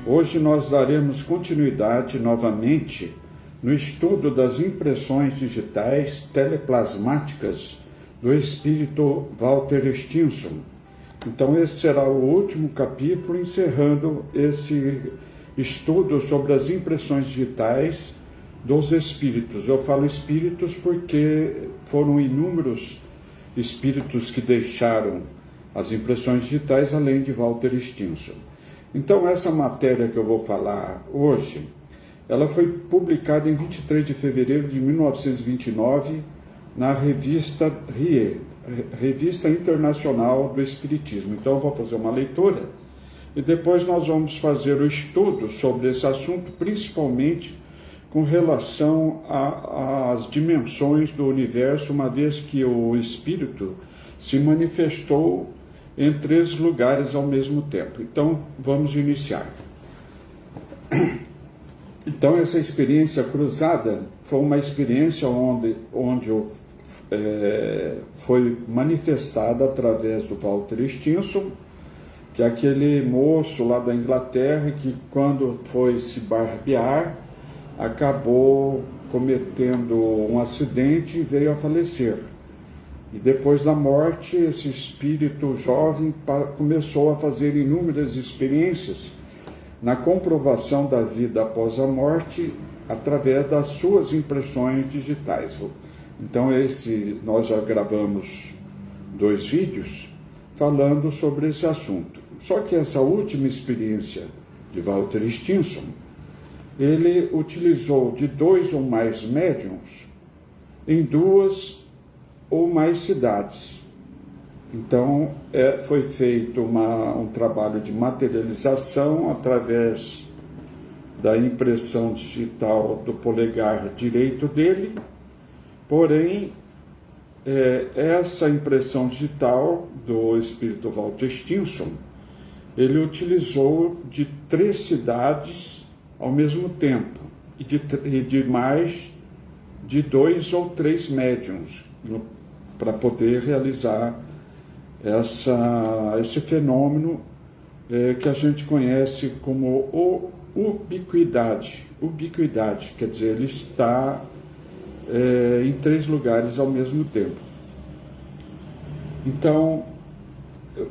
Hoje nós daremos continuidade novamente no estudo das impressões digitais teleplasmáticas do espírito Walter Stinson. Então esse será o último capítulo, encerrando esse estudo sobre as impressões digitais dos espíritos. Eu falo espíritos porque foram inúmeros espíritos que deixaram as impressões digitais, além de Walter Stinson. Então essa matéria que eu vou falar hoje, ela foi publicada em 23 de fevereiro de 1929 na revista RIE, Revista Internacional do Espiritismo. Então eu vou fazer uma leitura e depois nós vamos fazer o estudo sobre esse assunto, principalmente com relação às dimensões do universo, uma vez que o espírito se manifestou em 3 lugares ao mesmo tempo. Então vamos iniciar. Então essa experiência cruzada foi uma experiência onde foi manifestada através do Walter Stinson, que é aquele moço lá da Inglaterra que, quando foi se barbear, acabou cometendo um acidente e veio a falecer. E depois da morte, esse espírito jovem começou a fazer inúmeras experiências na comprovação da vida após a morte através das suas impressões digitais. Então nós já gravamos 2 vídeos falando sobre esse assunto. Só que essa última experiência de Walter Stinson, ele utilizou de 2 ou mais médiums em 2 ou mais cidades. Então foi feito um trabalho de materialização através da impressão digital do polegar direito dele. Porém, essa impressão digital do espírito Walter Stinson, ele utilizou de 3 cidades ao mesmo tempo e de mais de 2 ou 3 médiums para poder realizar esse fenômeno que a gente conhece como ubiquidade. Ubiquidade, quer dizer, ele está em 3 lugares ao mesmo tempo. Então,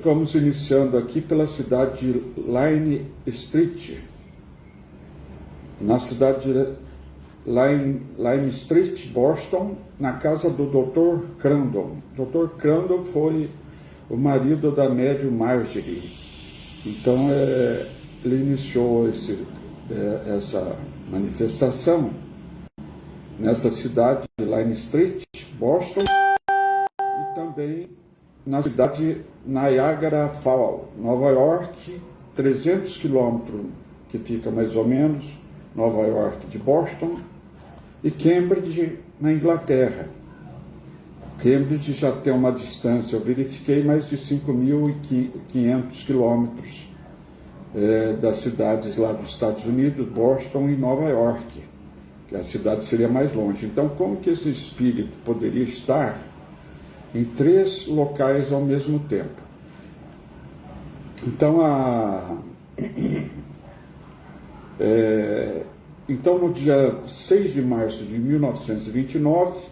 vamos iniciando aqui pela cidade de Line Street. Na cidade de Line Street, Boston, na casa do Dr. Crandall. Dr. Crandall foi o marido da médium Marjorie. Então, ele iniciou essa manifestação nessa cidade de Line Street, Boston, e também na cidade de Niagara Falls, Nova York, 300 quilômetros, que fica mais ou menos Nova York de Boston, e Cambridge, na Inglaterra. Cambridge já tem uma distância, eu verifiquei, mais de 5.500 quilômetros das cidades lá dos Estados Unidos, Boston e Nova York, que a cidade seria mais longe. Então, como que esse espírito poderia estar em 3 locais ao mesmo tempo? Então, no dia 6 de março de 1929,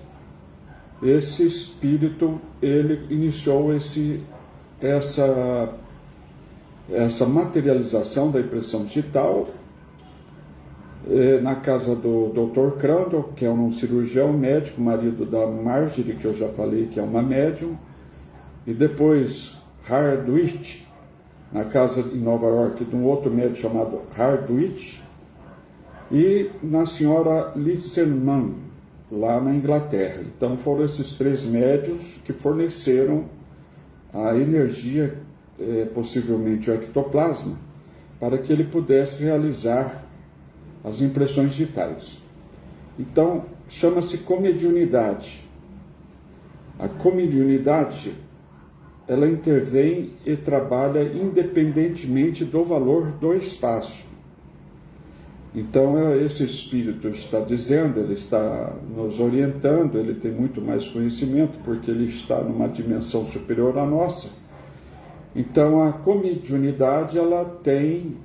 esse espírito, ele iniciou essa materialização da impressão digital na casa do Dr. Crandall, que é um cirurgião médico, marido da Marjorie, que eu já falei que é uma médium, e depois Hardwicke, na casa em Nova York de um outro médico chamado Hardwicke, e na senhora Lissenman, lá na Inglaterra. Então foram esses 3 médiuns que forneceram a energia, possivelmente o ectoplasma, para que ele pudesse realizar as impressões digitais. Então, chama-se comediunidade. A comediunidade, ela intervém e trabalha independentemente do valor do espaço. Então, esse espírito está dizendo, ele está nos orientando, ele tem muito mais conhecimento, porque ele está numa dimensão superior à nossa. Então, a comediunidade, ela tem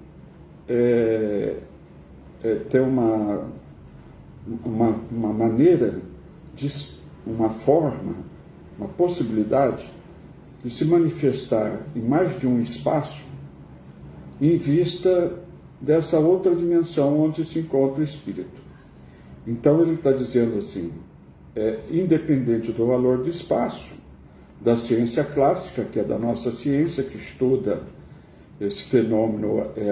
ter uma maneira, uma forma, uma possibilidade de se manifestar em mais de um espaço em vista dessa outra dimensão onde se encontra o espírito. Então ele está dizendo assim, independente do valor do espaço, da ciência clássica, que é da nossa ciência, que estuda esse fenômeno, é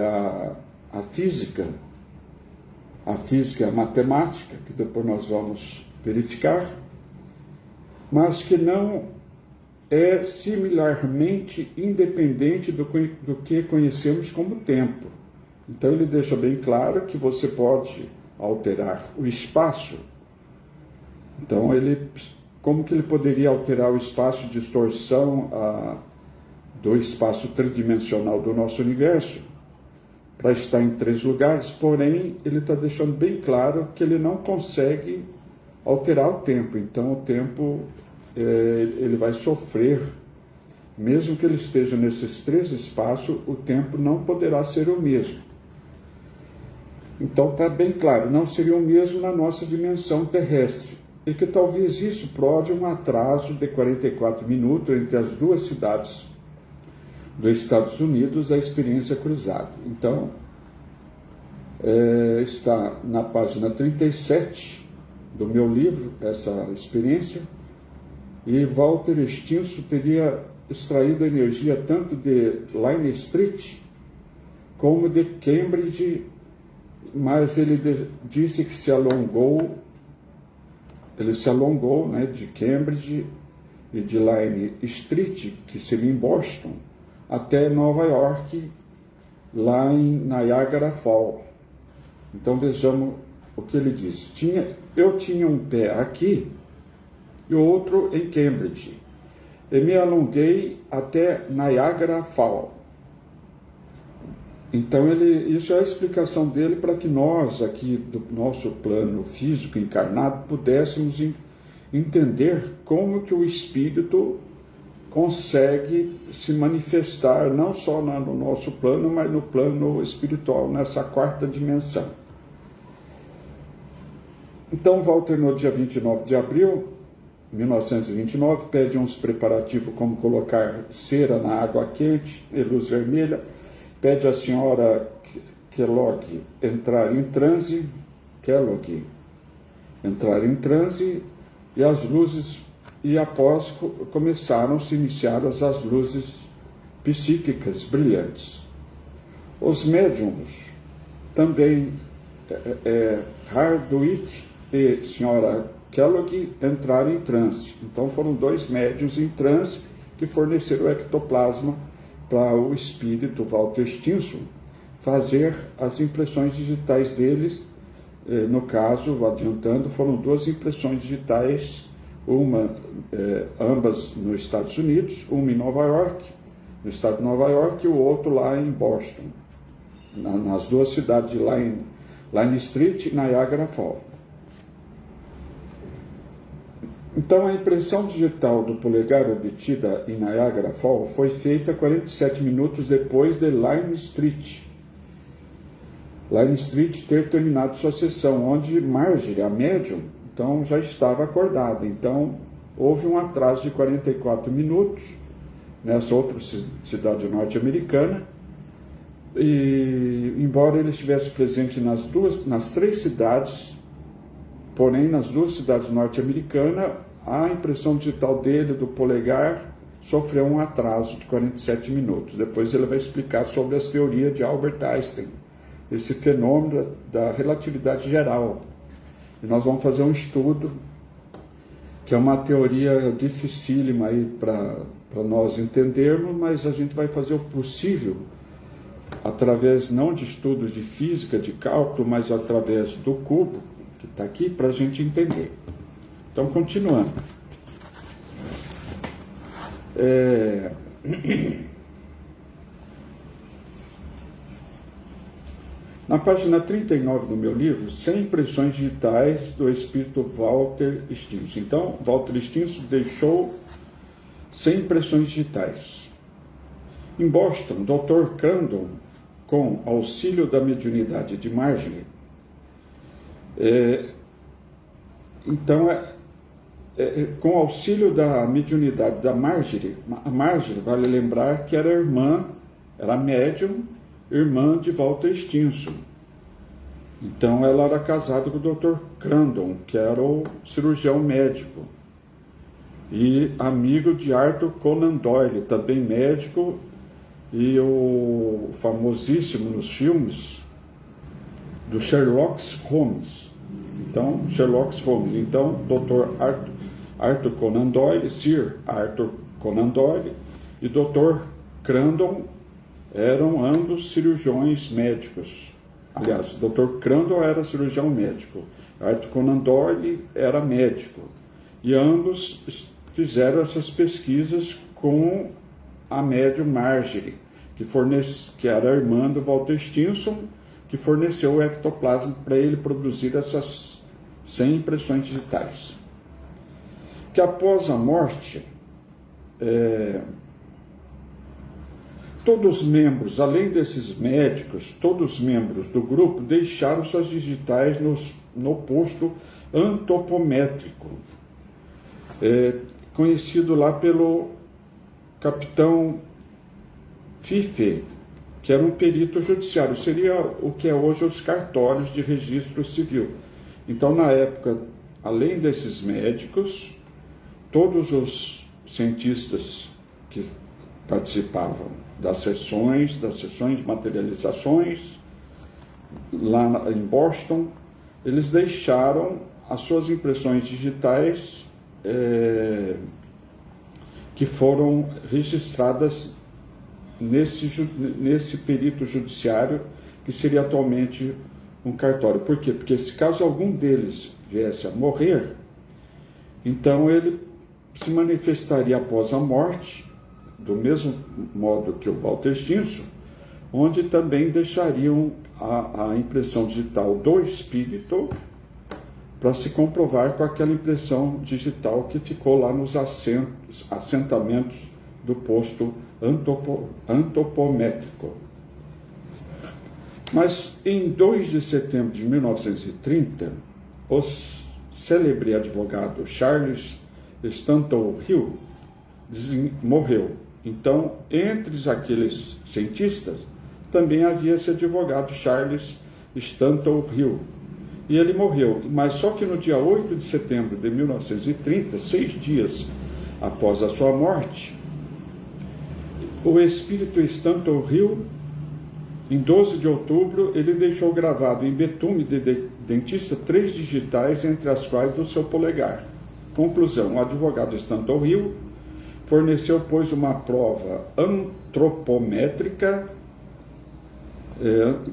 a física. A física é a matemática, que depois nós vamos verificar, mas que não é similarmente independente do que conhecemos como tempo. Então ele deixa bem claro que você pode alterar o espaço. Então como que ele poderia alterar o espaço de distorção do espaço tridimensional do nosso universo para estar em 3 lugares? Porém, ele está deixando bem claro que ele não consegue alterar o tempo. Então o tempo ele vai sofrer, mesmo que ele esteja nesses 3 espaços, o tempo não poderá ser o mesmo. Então está bem claro, não seria o mesmo na nossa dimensão terrestre, e que talvez isso prove um atraso de 44 minutos entre as 2 cidades dos Estados Unidos da experiência cruzada. Então, está na página 37 do meu livro, essa experiência, e Walter Stinson teria extraído energia tanto de Line Street como de Cambridge, mas ele disse que ele se alongou, né, de Cambridge e de Line Street, que seria em Boston, até Nova York, lá em Niagara Falls. Então vejamos o que ele disse. Eu tinha um pé aqui e outro em Cambridge, e me alonguei até Niagara Falls. Então isso é a explicação dele para que nós aqui do nosso plano físico encarnado pudéssemos entender como que o espírito consegue se manifestar não só no nosso plano, mas no plano espiritual, nessa 4ª dimensão. Então Walter, no dia 29 de abril de 1929, pede uns preparativos como colocar cera na água quente e luz vermelha, pede à senhora Kellogg entrar em transe, e as luzes, e após iniciaram as luzes psíquicas brilhantes. Os médiums também, Hardwick e senhora Kellogg, entraram em transe. Então foram 2 médiums em transe que forneceram o ectoplasma para o espírito Walter Stinson fazer as impressões digitais deles. No caso, adiantando, foram 2 impressões digitais, ambas nos Estados Unidos, uma em Nova York, no estado de Nova York, e o outro lá em Boston, nas 2 cidades de Line Street e Niagara Falls. Então, a impressão digital do polegar obtida em Niagara Falls foi feita 47 minutos depois de Line Street ter terminado sua sessão, onde Marjorie, a médium, então, já estava acordada. Então, houve um atraso de 44 minutos nessa outra cidade norte-americana, e embora ele estivesse presente nas 3 cidades, porém, nas 2 cidades norte-americanas, a impressão digital dele, do polegar, sofreu um atraso de 47 minutos. Depois ele vai explicar sobre as teorias de Albert Einstein, esse fenômeno da relatividade geral. E nós vamos fazer um estudo, que é uma teoria dificílima aí para nós entendermos, mas a gente vai fazer o possível, através não de estudos de física, de cálculo, mas através do cubo, que está aqui, para a gente entender. Então, continuando. Na página 39 do meu livro, 100 impressões digitais do espírito Walter Stinson. Então, Walter Stinson deixou 100 impressões digitais. Em Boston, Dr. Crandon com auxílio da mediunidade de Marjorie, com auxílio da mediunidade da Marjorie, a Marjorie, vale lembrar que era médium, irmã de Walter Stinson. Então ela era casada com o Dr. Crandon, que era o cirurgião médico, e amigo de Arthur Conan Doyle, também médico, e o famosíssimo nos filmes do Sherlock Holmes. Então, Dr. Arthur Conan Doyle, Sir Arthur Conan Doyle e Dr. Crandon eram ambos cirurgiões médicos. Aliás, Dr. Crandon era cirurgião médico, Arthur Conan Doyle era médico, e ambos fizeram essas pesquisas com a médium Marjorie, que era a irmã do Walter Stinson, que forneceu o ectoplasma para ele produzir essas 100 impressões digitais. Que após a morte, todos os membros, além desses médicos, todos os membros do grupo deixaram suas digitais no posto antropométrico, conhecido lá pelo capitão Fife, que era um perito judiciário, seria o que é hoje os cartórios de registro civil. Então, na época, além desses médicos, todos os cientistas que participavam das sessões de materializações lá em Boston, eles deixaram as suas impressões digitais que foram registradas nesse perito judiciário, que seria atualmente um cartório. Por quê? Porque se caso algum deles viesse a morrer, então ele se manifestaria após a morte, do mesmo modo que o Walter Stinson, onde também deixariam a impressão digital do espírito para se comprovar com aquela impressão digital que ficou lá nos assentamentos do posto antropométrico. Mas em 2 de setembro de 1930, o célebre advogado Charles Stanton Hill morreu. Então, entre aqueles cientistas, também havia esse advogado Charles Stanton Hill. E ele morreu, mas só que no dia 8 de setembro de 1930, 6 dias após a sua morte, o espírito Stanton Hill, em 12 de outubro, ele deixou gravado em betume de dentista 3 digitais, entre as quais do seu polegar. Conclusão: o advogado Stanton Hill forneceu, pois, uma prova antropométrica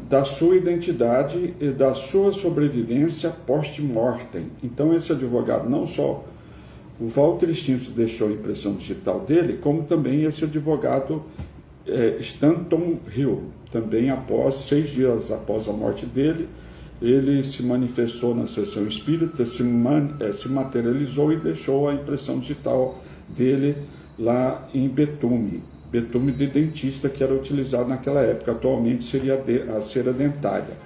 da sua identidade e da sua sobrevivência post-mortem. Então, esse advogado, não só o Walter Stinson deixou a impressão digital dele, como também esse advogado Stanton Hill, também 6 dias após a morte dele, ele se manifestou na sessão espírita, se materializou e deixou a impressão digital dele lá em betume de dentista, que era utilizado naquela época. Atualmente seria a cera dentária.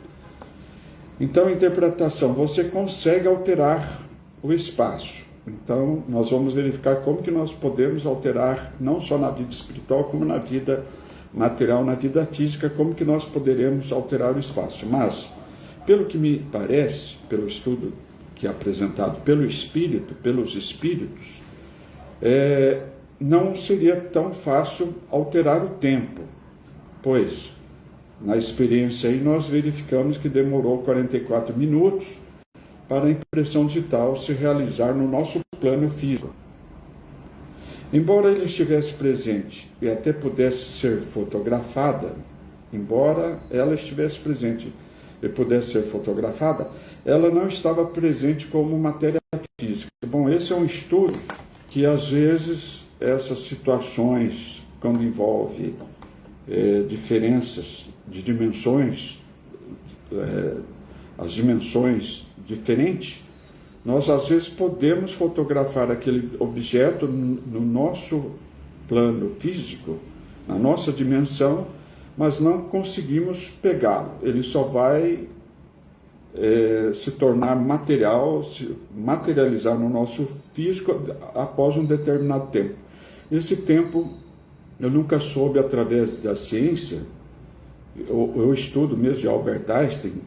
Então, a interpretação: você consegue alterar o espaço. Então, nós vamos verificar como que nós podemos alterar, não só na vida espiritual, como na vida material, na vida física, como que nós poderemos alterar o espaço. Mas, pelo que me parece, pelo estudo que é apresentado pelos espíritos, não seria tão fácil alterar o tempo, pois, na experiência aí, nós verificamos que demorou 44 minutos para a impressão digital se realizar no nosso plano físico. Embora ele estivesse presente e até pudesse ser fotografada, ela não estava presente como matéria física. Bom, esse é um estudo que, às vezes, essas situações, quando envolve diferenças de dimensões, as dimensões diferentes, nós às vezes podemos fotografar aquele objeto no nosso plano físico, na nossa dimensão, mas não conseguimos pegá-lo. Ele só vai se tornar material, se materializar no nosso físico após um determinado tempo. Esse tempo eu nunca soube, através da ciência, eu estudo mesmo de Albert Einstein,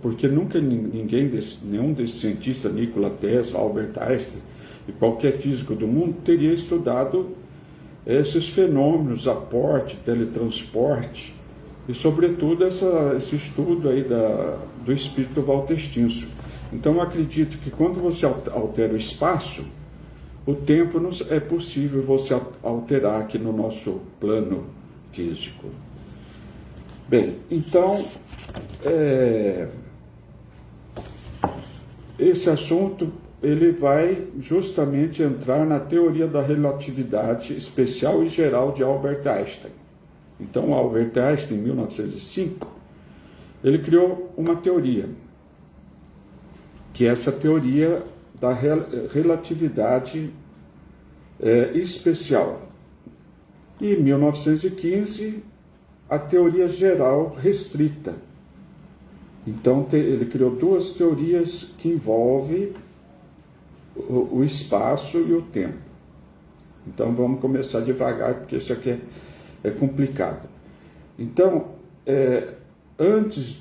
porque nunca nenhum desses cientistas, Nikola Tesla, Albert Einstein e qualquer físico do mundo teria estudado esses fenômenos, aporte, teletransporte e sobretudo esse estudo aí do espírito Walter Stinson. Então eu acredito que quando você altera o espaço, o tempo não é possível você alterar aqui no nosso plano físico. Bem, então esse assunto ele vai justamente entrar na teoria da relatividade especial e geral de Albert Einstein. Então, Albert Einstein, em 1905, ele criou uma teoria, que é essa teoria da relatividade especial. E em 1915, a teoria geral restrita. Então, ele criou duas teorias que envolvem o espaço e o tempo. Então, vamos começar devagar, porque isso aqui é complicado. Então, antes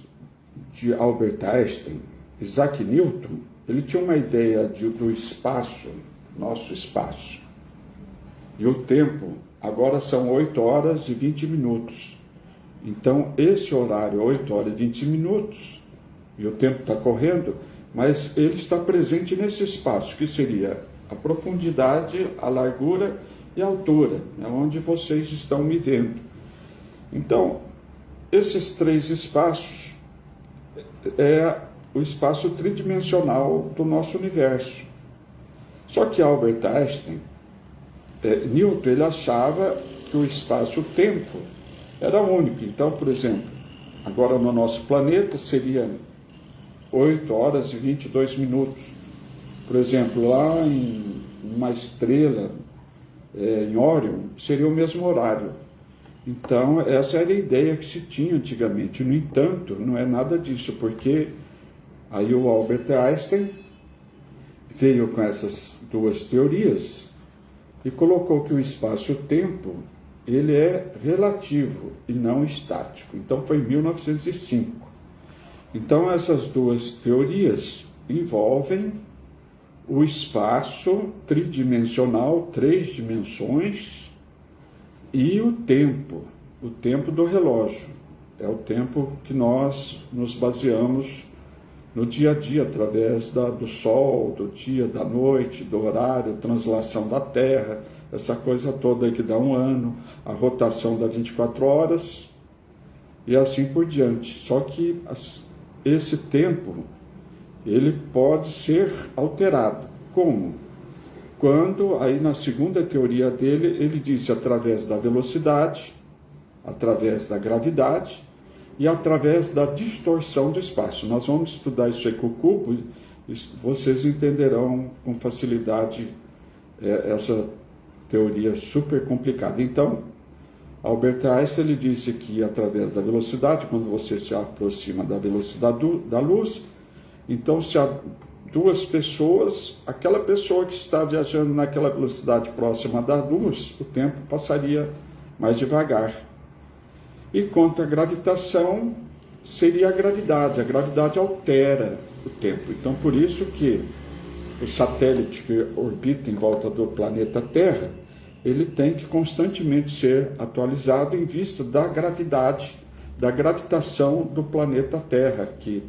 de Albert Einstein, Isaac Newton, ele tinha uma ideia do espaço, nosso espaço, e o tempo. Agora são 8 horas e 20 minutos. Então, esse horário, 8 horas e 20 minutos, e o tempo está correndo, mas ele está presente nesse espaço, que seria a profundidade, a largura e a altura, onde vocês estão me vendo. Então, esses três espaços é o espaço tridimensional do nosso universo. Só que Albert Einstein, Newton, ele achava que o espaço-tempo era único. Então, por exemplo, agora no nosso planeta seria 8 horas e 22 minutos. Por exemplo, lá em uma estrela, em Órion, seria o mesmo horário. Então, essa era a ideia que se tinha antigamente. No entanto, não é nada disso, porque aí o Albert Einstein veio com essas duas teorias e colocou que o espaço-tempo ele é relativo e não estático. Então, foi em 1905. Então, essas duas teorias envolvem o espaço tridimensional, 3 dimensões, e o tempo do relógio. É o tempo que nós nos baseamos no dia a dia, através do sol, do dia, da noite, do horário, translação da Terra, essa coisa toda aí que dá um ano, a rotação dá 24 horas, e assim por diante. Só que esse tempo, ele pode ser alterado. Como? Quando, aí na segunda teoria dele, ele disse através da velocidade, através da gravidade e através da distorção do espaço. Nós vamos estudar isso aí com o cubo e vocês entenderão com facilidade essa teoria super complicada. Então, Albert Einstein ele disse que através da velocidade, quando você se aproxima da velocidade da luz, então se há duas pessoas, aquela pessoa que está viajando naquela velocidade próxima da luz, o tempo passaria mais devagar. E quanto à gravitação, seria a gravidade altera o tempo. Então, por isso que o satélite que orbita em volta do planeta Terra, ele tem que constantemente ser atualizado em vista da gravidade, da gravitação do planeta Terra, que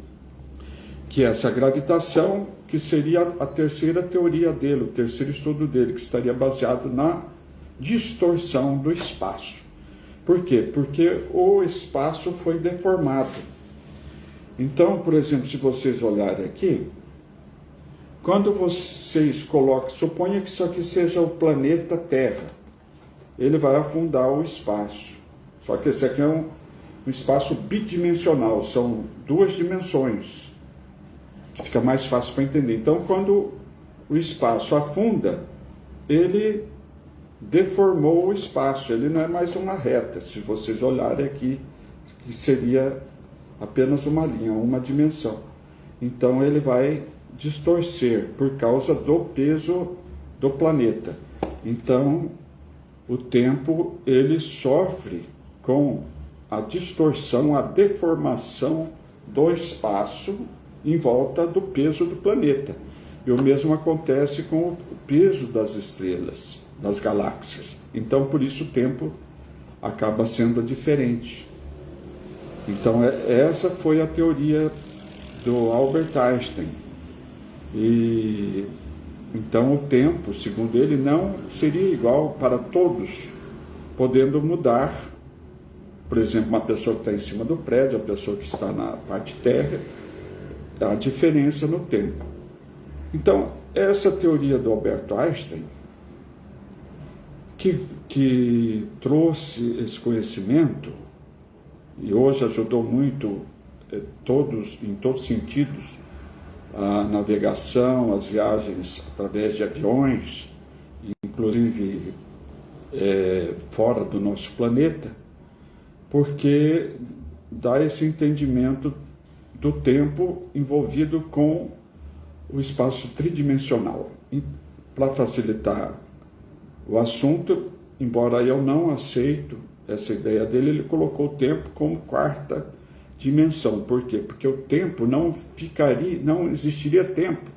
essa gravitação, que seria a terceira teoria dele, o terceiro estudo dele, que estaria baseado na distorção do espaço. Por quê? Porque o espaço foi deformado. Então, por exemplo, se vocês olharem aqui, quando vocês colocam, suponha que isso aqui seja o planeta Terra, ele vai afundar o espaço. Só que esse aqui é um espaço bidimensional, são 2 dimensões. Fica mais fácil para entender. Então, quando o espaço afunda, ele deformou o espaço, ele não é mais uma reta. Se vocês olharem aqui, que seria apenas uma linha, uma dimensão. Então ele vai distorcer por causa do peso do planeta. Então o tempo ele sofre com a distorção, a deformação do espaço em volta do peso do planeta. E o mesmo acontece com o peso das estrelas, das galáxias. Então por isso o tempo acaba sendo diferente. Então essa foi a teoria do Albert Einstein. E então o tempo, segundo ele, não seria igual para todos, podendo mudar. Por exemplo, uma pessoa que está em cima do prédio, a pessoa que está na parte terra, a diferença no tempo. Então, essa teoria do Albert Einstein, que trouxe esse conhecimento, e hoje ajudou muito em todos os sentidos, a navegação, as viagens através de aviões, inclusive fora do nosso planeta, porque dá esse entendimento do tempo envolvido com o espaço tridimensional. Para facilitar o assunto, embora eu não aceito essa ideia dele, ele colocou o tempo como quarta dimensão. Por quê? Porque o tempo não existiria tempo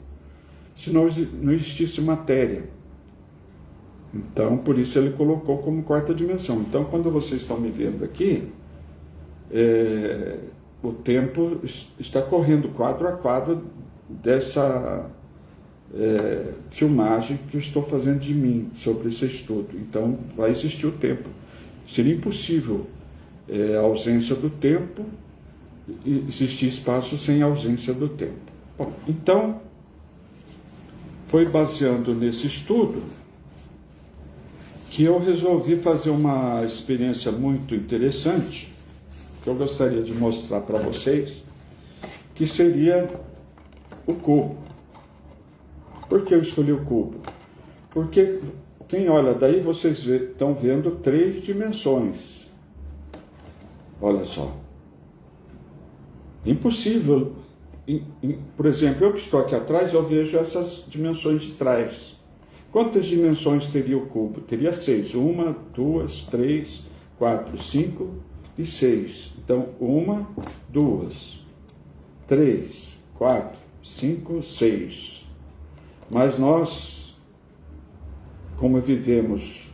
se não existisse matéria. Então, por isso ele colocou como quarta dimensão. Então, quando vocês estão me vendo aqui, o tempo está correndo quadro a quadro dessa filmagem que eu estou fazendo de mim sobre esse estudo. Então, vai existir o tempo. Seria impossível a ausência do tempo, existir espaço sem ausência do tempo. Bom, então, foi baseando nesse estudo que eu resolvi fazer uma experiência muito interessante, que eu gostaria de mostrar para vocês, que seria o cubo. Por que eu escolhi o cubo? Porque quem olha daí, vocês estão vendo 3 dimensões. Olha só. Impossível. Por exemplo, eu que estou aqui atrás, eu vejo essas dimensões de trás. Quantas dimensões teria o cubo? Teria 6. 1, 2, 3, 4, 5 e 6. Então, 1, 2, 3, 4, 5, 6. Mas nós, como vivemos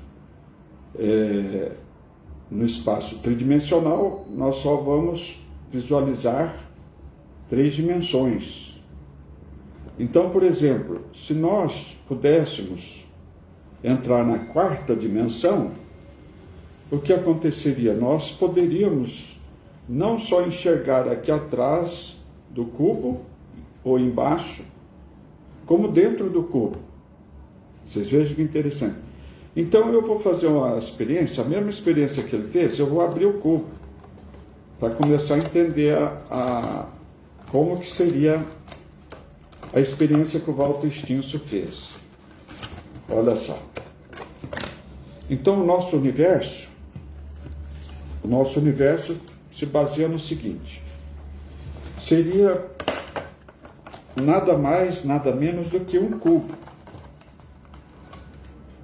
no espaço tridimensional, nós só vamos visualizar 3 dimensões. Então, por exemplo, se nós pudéssemos entrar na 4ª dimensão, o que aconteceria? Nós poderíamos não só enxergar aqui atrás do cubo ou embaixo, como dentro do cubo. Vocês vejam que interessante. Então eu vou fazer uma experiência, a mesma experiência que ele fez, eu vou abrir o cubo, para começar a entender como que seria a experiência que o Walter Stinson fez. Olha só. Então o nosso universo se baseia no seguinte: seria nada mais, nada menos do que um cubo.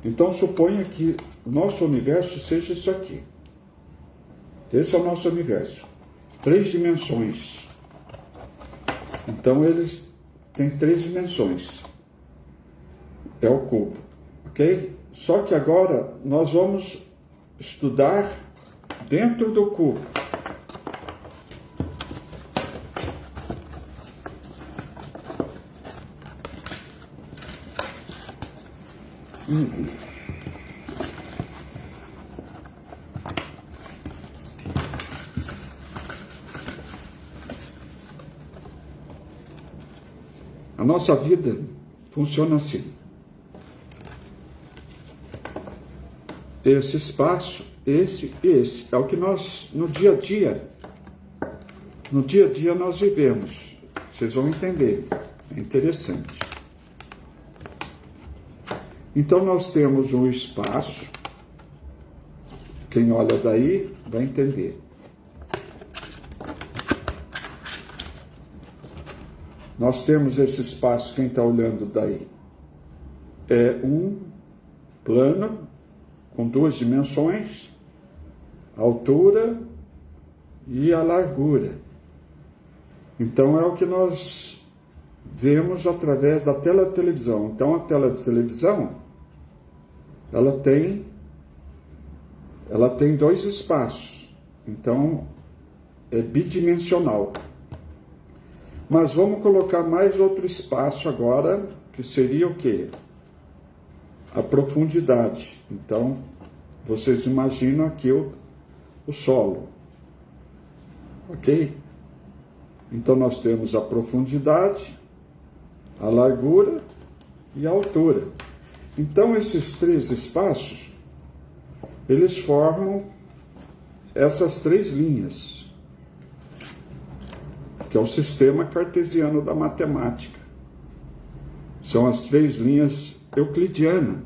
Então suponha que o nosso universo seja isso aqui. Esse é o nosso universo. 3 dimensões. Então eles têm 3 dimensões. É o cubo. Ok? Só que agora nós vamos estudar dentro do cubo. A nossa vida funciona assim. Esse espaço, esse e esse. É o que nós, no dia a dia nós vivemos. Vocês vão entender. É interessante. Então nós temos um espaço, quem olha daí vai entender. Nós temos esse espaço, quem está olhando daí, é um plano com duas dimensões, a altura e a largura. Então é o que nós vemos através da tela de televisão. Então a tela de televisão, ela tem dois espaços. Então é bidimensional. Mas vamos colocar mais outro espaço agora, que seria o quê? A profundidade. Então, vocês imaginam aqui o solo. Ok? Então, nós temos a profundidade, a largura e a altura. Então, esses três espaços, eles formam essas três linhas, que é o sistema cartesiano da matemática. São as três linhas euclidianas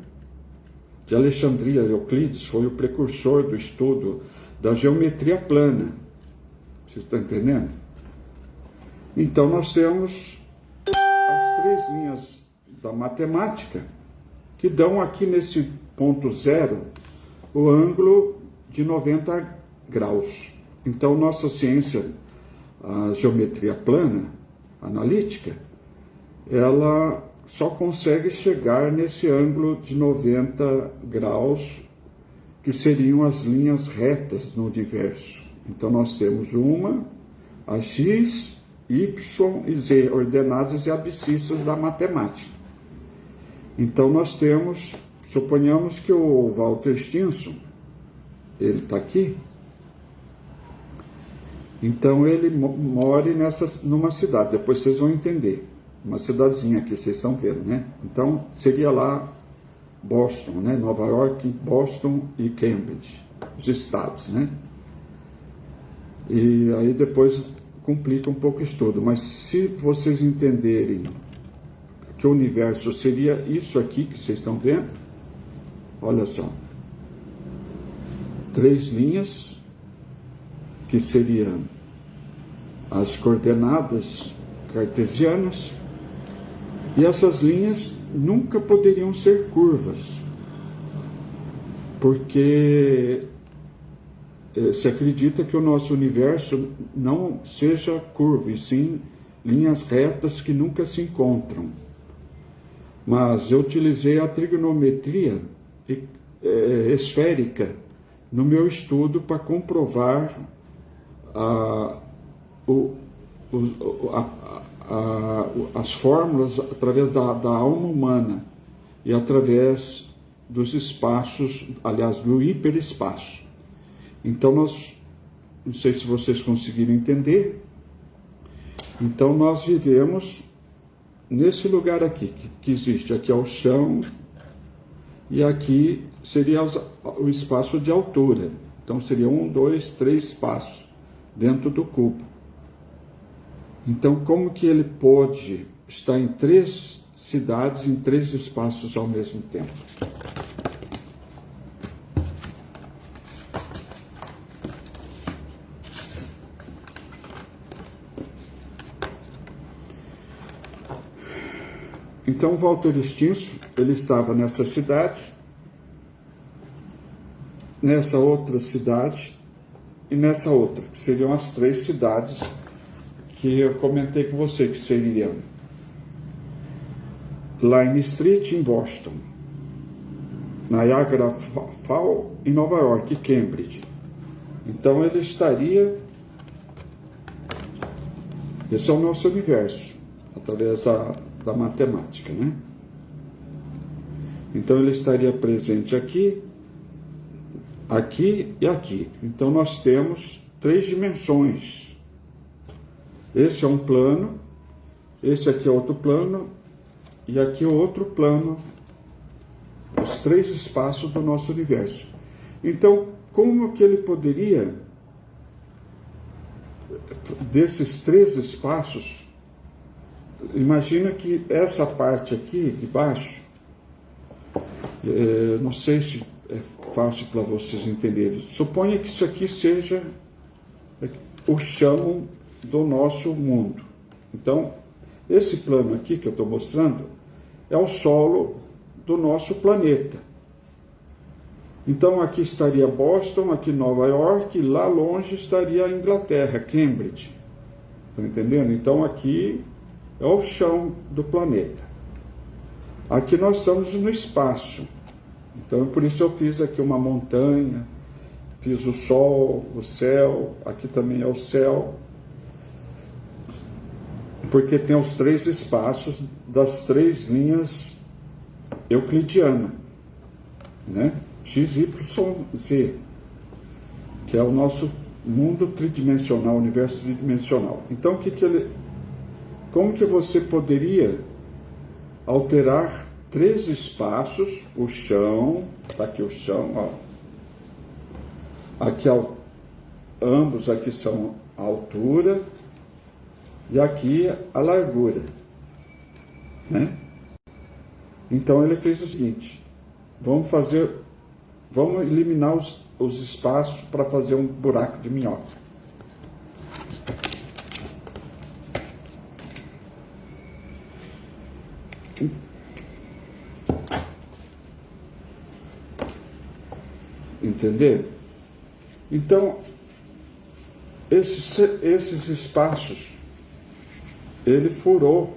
de Alexandria. Euclides foi o precursor do estudo da geometria plana. Vocês estão entendendo? Então nós temos as três linhas da matemática que dão aqui nesse ponto zero o ângulo de 90 graus. Então nossa ciência, a geometria plana, analítica, ela só consegue chegar nesse ângulo de 90 graus, que seriam as linhas retas no universo. Então nós temos a x, y e z, ordenadas e abscissas da matemática. Então nós temos, suponhamos que o Walter Stinson, ele está aqui. Então ele mora numa cidade, depois vocês vão entender. Uma cidadezinha aqui, vocês estão vendo, né? Então seria lá Boston, né? Nova York, Boston e Cambridge, os estados, né? E aí depois complica um pouco o estudo, mas se vocês entenderem que o universo seria isso aqui que vocês estão vendo, olha só, três linhas que seriam as coordenadas cartesianas, e essas linhas nunca poderiam ser curvas, porque se acredita que o nosso universo não seja curvo, e sim linhas retas que nunca se encontram. Mas eu utilizei a trigonometria esférica no meu estudo para comprovar as fórmulas através da alma humana e através dos espaços, aliás, do hiperespaço. Então nós, não sei se vocês conseguiram entender, então nós vivemos nesse lugar aqui, que existe, aqui é o chão, e aqui seria o espaço de altura. Então seria 1, 2, 3 espaços dentro do cubo. Então como que ele pode estar em 3 cidades, em 3 espaços ao mesmo tempo? Então Walter Stinson, ele estava nessa cidade, nessa outra cidade e nessa outra, que seriam as 3 cidades que eu comentei com você, que seriam Line Street em Boston, Niagara Falls em Nova York e Cambridge. Então ele estaria, esse é o nosso universo, através da matemática, né? Então ele estaria presente aqui, aqui e aqui. Então nós temos 3 dimensões. Esse é um plano, esse aqui é outro plano, e aqui é outro plano, os 3 espaços do nosso universo. Então, como que ele poderia, desses 3 espaços, imagina que essa parte aqui de baixo Não sei se é fácil para vocês entenderem. Suponha que isso aqui seja o chão do nosso mundo. Então, esse plano aqui que eu estou mostrando é o solo do nosso planeta. Então, aqui estaria Boston, aqui Nova York, e lá longe estaria a Inglaterra, Cambridge. Estão entendendo? Então, aqui é o chão do planeta. Aqui nós estamos no espaço. Então, por isso eu fiz aqui uma montanha, fiz o sol, o céu, aqui também é o céu, porque tem os 3 espaços das 3 linhas euclidianas, né? X, Y, Z, que é o nosso mundo tridimensional, universo tridimensional. Então, como que você poderia alterar 3 espaços, o chão, está aqui o chão, ó. Aqui, ambos aqui são a altura, e aqui a largura, né? Então ele fez o seguinte: vamos eliminar os espaços para fazer um buraco de minhoca. Entender? Então, esses espaços, ele furou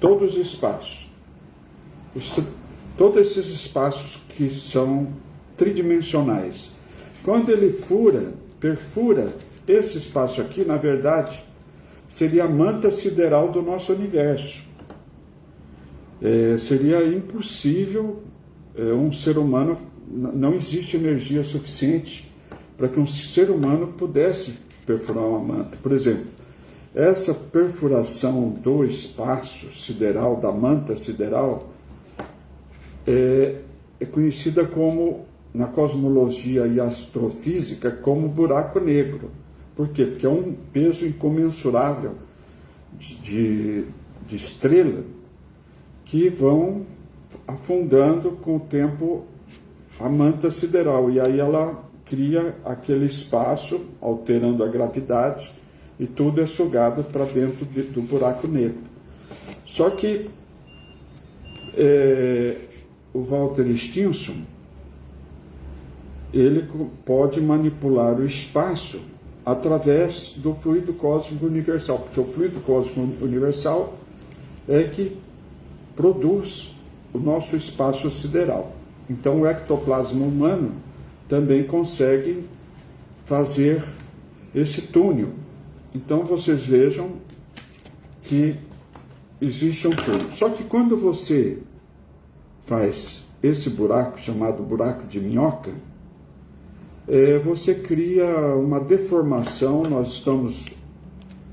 todos os espaços. Todos esses espaços que são tridimensionais. Quando ele perfura esse espaço aqui, na verdade, seria a manta sideral do nosso universo. Seria impossível um ser humano, não existe energia suficiente para que um ser humano pudesse perfurar uma manta. Por exemplo, essa perfuração do espaço sideral, da manta sideral, é conhecida como, na cosmologia e astrofísica, como buraco negro. Por quê? Porque é um peso incomensurável de estrela que vão afundando com o tempo a manta sideral, e aí ela cria aquele espaço, alterando a gravidade, e tudo é sugado para dentro do buraco negro. Só que o Walter Stinson, ele pode manipular o espaço através do fluido cósmico universal, porque o fluido cósmico universal é que produz o nosso espaço sideral. Então, o ectoplasma humano também consegue fazer esse túnel. Então, vocês vejam que existe um túnel. Só que quando você faz esse buraco, chamado buraco de minhoca, você cria uma deformação. Nós estamos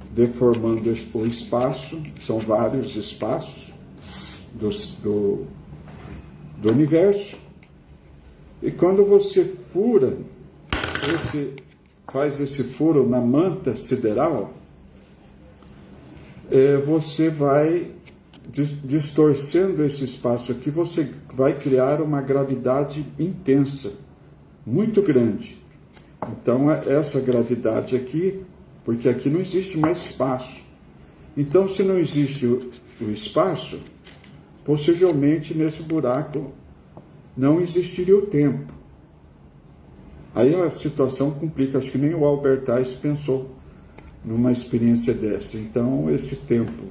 deformando o espaço, são vários espaços do universo. E quando você faz esse furo na manta sideral, você vai distorcendo esse espaço aqui, você vai criar uma gravidade intensa, muito grande. Então, essa gravidade aqui, porque aqui não existe mais espaço. Então, se não existe o espaço, possivelmente nesse buraco não existiria o tempo. Aí a situação complica. Acho que nem o Albert Einstein pensou numa experiência dessa. Então, esse tempo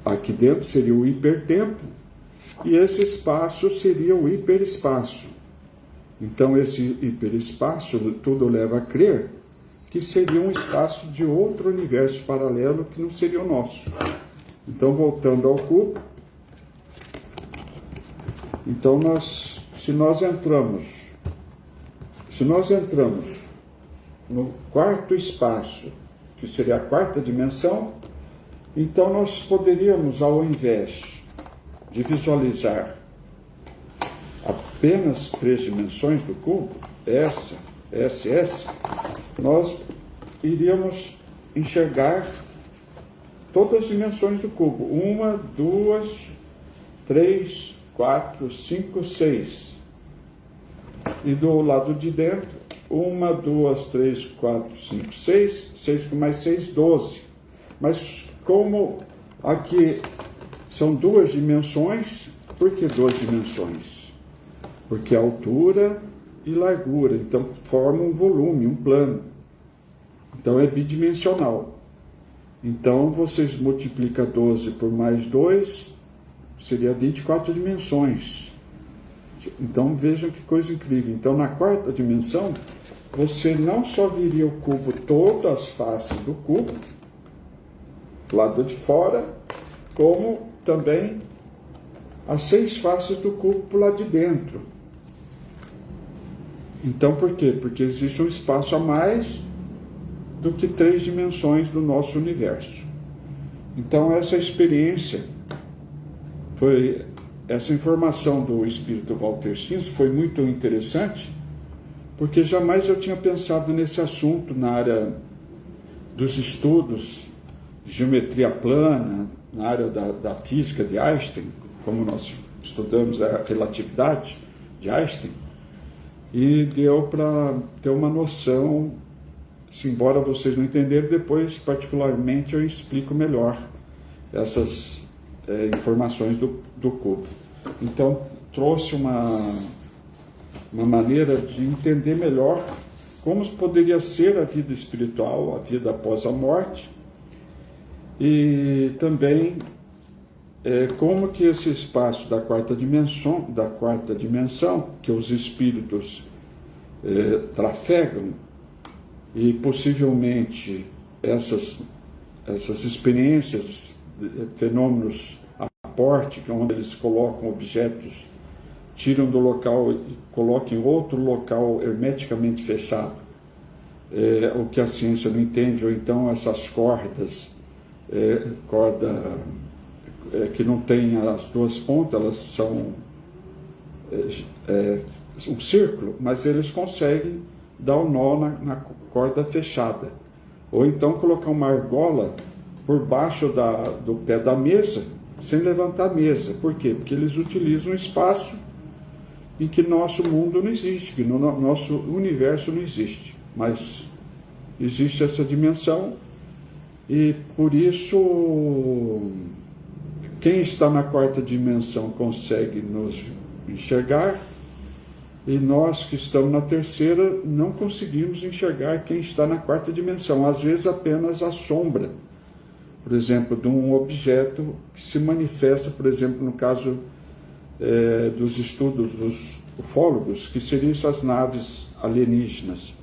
aqui dentro seria o hipertempo, e esse espaço seria o hiperespaço. Então, esse hiperespaço, tudo leva a crer que seria um espaço de outro universo paralelo que não seria o nosso. Então, voltando ao cubo, então se nós entramos no quarto espaço, que seria a quarta dimensão, então nós poderíamos, ao invés de visualizar apenas 3 dimensões do cubo, essa, nós iríamos enxergar todas as dimensões do cubo. 1, 2, 3, 4, 5, 6. E do lado de dentro, 1, 2, 3, 4, 5, 6. 6 com mais 6, 12. Mas como aqui são duas dimensões, por que duas dimensões? Porque altura e largura, então forma um volume, um plano. Então é bidimensional. Então vocês multiplicam 12 por mais 2, seria 24 dimensões. Então vejam que coisa incrível. Então na quarta dimensão, você não só viria o cubo, todas as faces do cubo, lado de fora, como também as 6 faces do cubo para o lado de dentro. Então por quê? Porque existe um espaço a mais do que 3 dimensões do nosso universo. Então essa experiência essa informação do espírito Walter Cinzo foi muito interessante, porque jamais eu tinha pensado nesse assunto na área dos estudos de geometria plana, na área da física de Einstein, como nós estudamos a relatividade de Einstein, e deu para ter uma noção, se embora vocês não entenderem, depois particularmente eu explico melhor essas informações do cubo. Então trouxe uma maneira de entender melhor como poderia ser a vida espiritual, a vida após a morte, e também como que esse espaço da quarta dimensão, que os espíritos trafegam, e possivelmente essas experiências, fenômenos aporte, onde eles colocam objetos, tiram do local e colocam em outro local hermeticamente fechado, o que a ciência não entende, ou então essas cordas, que não tem as duas pontas, elas são um círculo, mas eles conseguem dar um nó na corda fechada. Ou então colocar uma argola por baixo do pé da mesa, sem levantar a mesa. Por quê? Porque eles utilizam um espaço em que nosso mundo não existe, que nosso universo não existe, mas existe essa dimensão, e por isso quem está na quarta dimensão consegue nos enxergar, e nós que estamos na terceira não conseguimos enxergar quem está na quarta dimensão, às vezes apenas a sombra, por exemplo, de um objeto que se manifesta, por exemplo, no caso dos estudos dos ufólogos, que seriam essas naves alienígenas.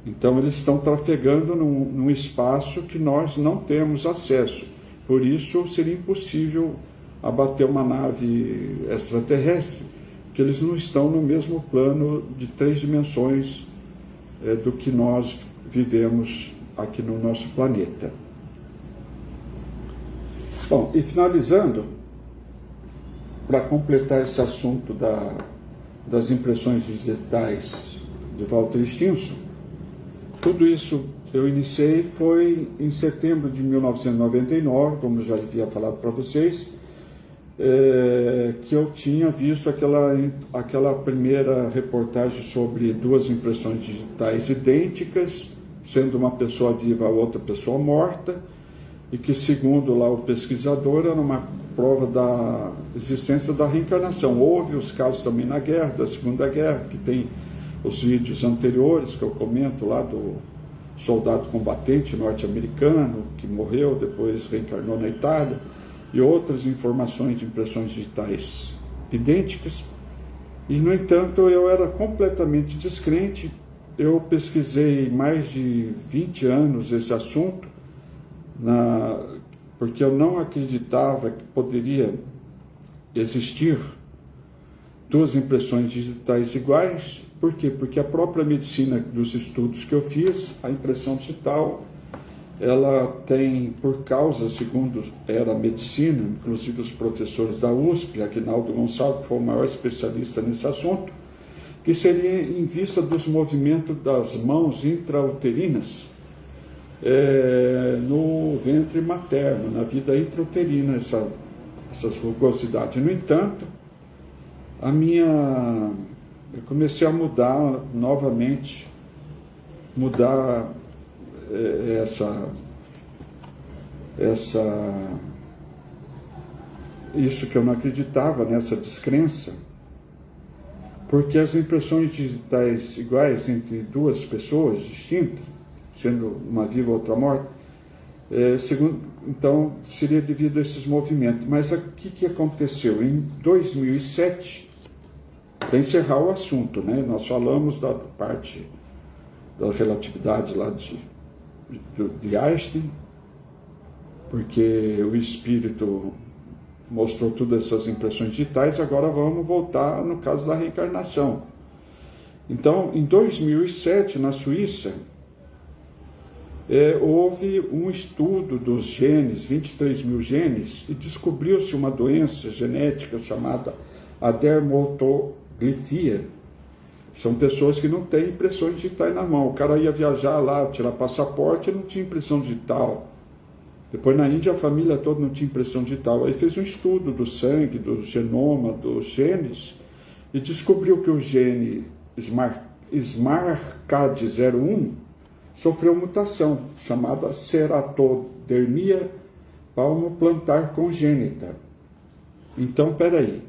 Então eles estão trafegando num espaço que nós não temos acesso, por isso seria impossível abater uma nave extraterrestre, porque eles não estão no mesmo plano de 3 dimensões do que nós vivemos aqui no nosso planeta. Bom, e finalizando, para completar esse assunto das impressões digitais de Walter Stinson, tudo isso eu iniciei foi em setembro de 1999, como eu já havia falado para vocês, que eu tinha visto aquela primeira reportagem sobre 2 impressões digitais idênticas, sendo uma pessoa viva a outra pessoa morta, e que, segundo lá o pesquisador, era uma prova da existência da reencarnação. Houve os casos também na guerra, da Segunda Guerra, que tem os vídeos anteriores que eu comento lá do soldado combatente norte-americano que morreu, depois reencarnou na Itália, e outras informações de impressões digitais idênticas. E, no entanto, eu era completamente descrente. Eu pesquisei mais de 20 anos esse assunto, porque eu não acreditava que poderia existir 2 impressões digitais iguais. Por quê? Porque a própria medicina dos estudos que eu fiz, a impressão digital, ela tem, por causa, segundo era a medicina, inclusive os professores da USP, Aguinaldo Gonçalves, que foi o maior especialista nesse assunto, que seria em vista dos movimentos das mãos intrauterinas no ventre materno, na vida intrauterina, essas rugosidades. No entanto, eu comecei a mudar novamente, mudar isso que eu não acreditava, nessa descrença, porque as impressões digitais iguais entre duas pessoas distintas, sendo uma viva e outra morta, então seria devido a esses movimentos. Mas o que aconteceu? Em 2007, para encerrar o assunto, né, nós falamos da parte da relatividade lá de Einstein, porque o espírito mostrou todas essas impressões digitais. Agora vamos voltar no caso da reencarnação. Então, em 2007, na Suíça, houve um estudo dos genes, 23 mil genes, e descobriu-se uma doença genética chamada adermatoglifia. São pessoas que não têm impressões digitais na mão. O cara ia viajar lá, tirar passaporte e não tinha impressão digital. Depois, na Índia, a família toda não tinha impressão digital. Aí fez um estudo do sangue, do genoma, dos genes, e descobriu que o gene SMARCAD01 sofreu mutação, chamada ceratodermia palmoplantar congênita. Então, peraí.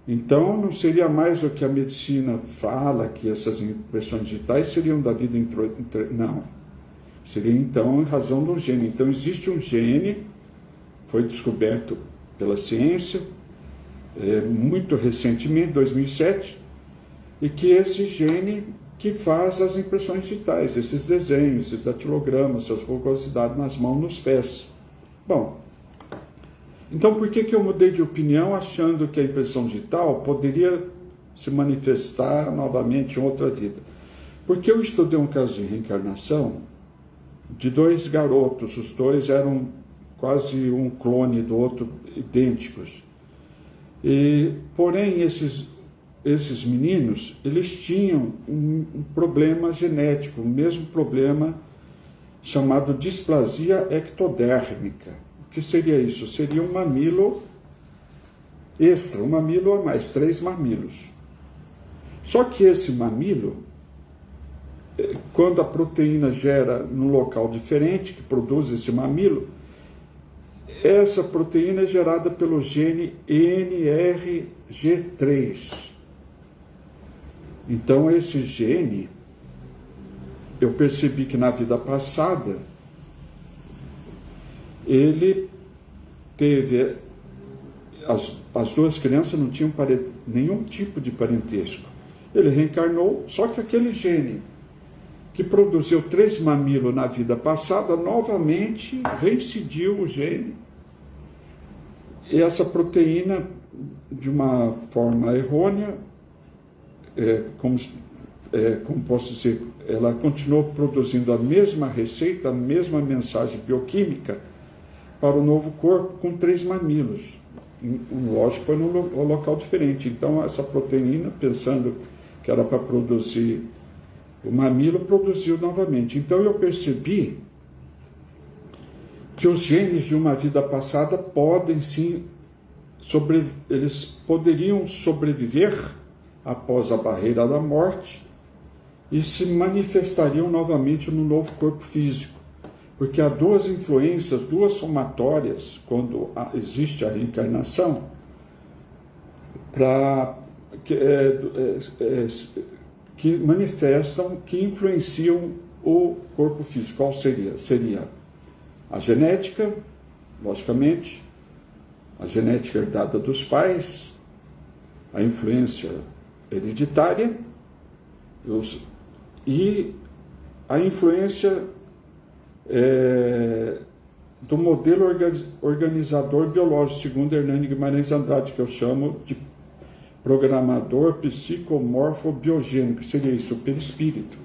Então, não seria mais o que a medicina fala, que essas impressões digitais seriam da vida não. Seria, então, em razão do gene. Então, existe um gene, foi descoberto pela ciência, muito recentemente, 2007, e que esse gene que faz as impressões digitais, esses desenhos, esses datilogramas, essas rugosidades nas mãos, nos pés. Bom, então por que eu mudei de opinião achando que a impressão digital poderia se manifestar novamente em outra vida? Porque eu estudei um caso de reencarnação de dois garotos, os dois eram quase um clone do outro, idênticos. Porém, esses meninos, eles tinham um problema genético, o mesmo problema chamado displasia ectodérmica. O que seria isso? Seria um mamilo extra, um mamilo a mais, 3 mamilos. Só que esse mamilo, quando a proteína gera num local diferente, que produz esse mamilo, essa proteína é gerada pelo gene NRG3. Então, esse gene, eu percebi que na vida passada, ele teve... As duas crianças não tinham nenhum tipo de parentesco. Ele reencarnou, só que aquele gene que produziu 3 mamilos na vida passada, novamente reincidiu o gene. E essa proteína, de uma forma errônea, como posso dizer, ela continuou produzindo a mesma receita, a mesma mensagem bioquímica para o novo corpo com 3 mamilos. Lógico que foi num local diferente. Então, essa proteína, pensando que era para produzir o mamilo, produziu novamente. Então, eu percebi que os genes de uma vida passada podem sim eles poderiam sobreviver após a barreira da morte e se manifestariam novamente no novo corpo físico. Porque há 2 influências, 2 somatórias, quando existe a reencarnação, que manifestam, que influenciam o corpo físico. Qual seria? Seria a genética, logicamente, a genética herdada dos pais, a influência hereditária e a influência do modelo organizador biológico, segundo Hernani Guimarães Andrade, que eu chamo de programador psicomorfobiogênico, que seria isso, o perispírito.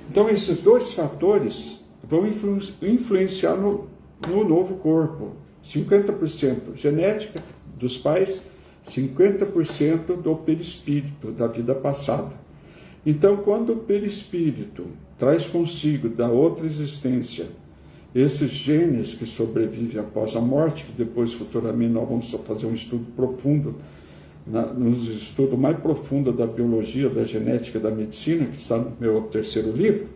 Então, esses 2 fatores vão influenciar no novo corpo. 50% genética dos pais, 50% do perispírito, da vida passada. Então, quando o perispírito traz consigo da outra existência esses genes que sobrevivem após a morte, que depois futuramente nós vamos fazer um estudo profundo nos estudos mais profundos da biologia, da genética e da medicina, que está no meu terceiro livro.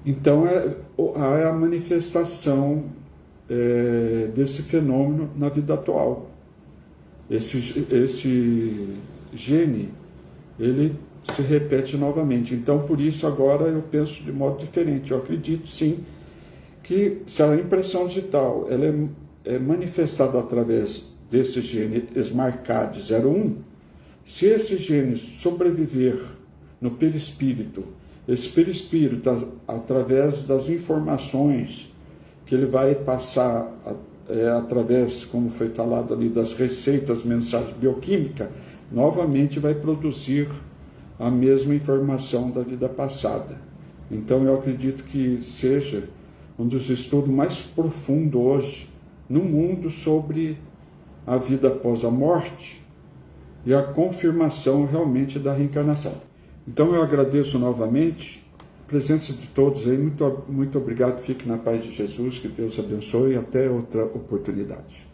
Então, é a manifestação desse fenômeno na vida atual. Esse gene, ele se repete novamente. Então, por isso, agora eu penso de modo diferente. Eu acredito, sim, que se a impressão digital ela é manifestada através desse gene SMARCAD01, se esse gene sobreviver no perispírito, esse perispírito, através das informações que ele vai passar através, como foi falado ali, das receitas, mensagens bioquímicas, novamente vai produzir a mesma informação da vida passada. Então eu acredito que seja um dos estudos mais profundos hoje no mundo sobre a vida após a morte e a confirmação realmente da reencarnação. Então eu agradeço novamente a presença de todos aí, muito obrigado, fique na paz de Jesus, que Deus abençoe e até outra oportunidade.